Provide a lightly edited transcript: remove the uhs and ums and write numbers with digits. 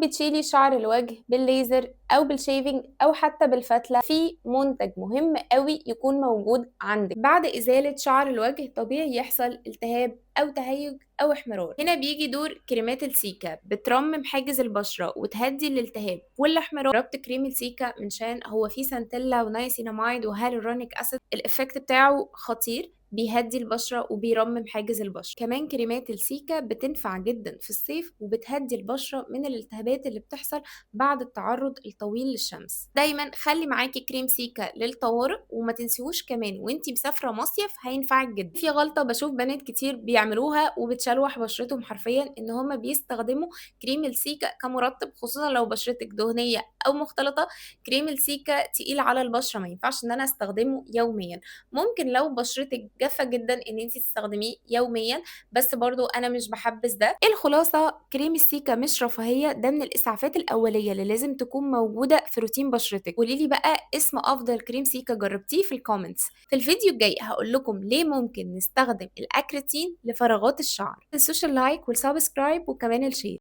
بتشيلي شعر الوجه بالليزر أو بالشيفنج أو حتى بالفتلة، في منتج مهم قوي يكون موجود عندك. بعد إزالة شعر الوجه طبيعي يحصل التهاب أو تهيج أو احمرار. هنا بيجي دور كريمات السيكا، بترمم حاجز البشرة وتهدي الالتهاب والاحمرار. جربت كريم السيكا من شان، هو فيه سانتيلا ونايسيناميد وهالورونيك أسيد، الإفكت بتاعه خطير، بيهدي البشرة وبيرمم حاجز البشرة. كمان كريمات السيكا بتنفع جدا في الصيف وبتهدي البشرة من الالتهابات اللي بتحصل بعد التعرض الطويل للشمس. دايما خلي معاكي كريم سيكا للطوارئ، وما تنسيهوش كمان وانتي مسافرة مصيف، هينفعك جدا. في غلطة بشوف بنات كتير بيعملوها وبتشلوح بشرتهم حرفيا، ان هما بيستخدموا كريم السيكا كمرطب، خصوصا لو بشرتك دهنية او مختلطة. كريم السيكا تقيل على البشرة، ما ينفعش ان انا استخدمه يوميا. ممكن لو بشرتك جافة جدا ان انت تستخدميه يوميا، بس برضو انا مش بحبذ ده. الخلاصة كريم السيكا مش رفاهية، ده من الاسعافات الاولية اللي لازم تكون موجودة في روتين بشرتك. قوليلي بقى اسم افضل كريم سيكا جربتيه في الكومنتس. في الفيديو الجاي هقول لكم ليه ممكن نستخدم الاكريتين لفراغات الشعر. متنسوش اللايك والسبسكرايب وكمان الشير.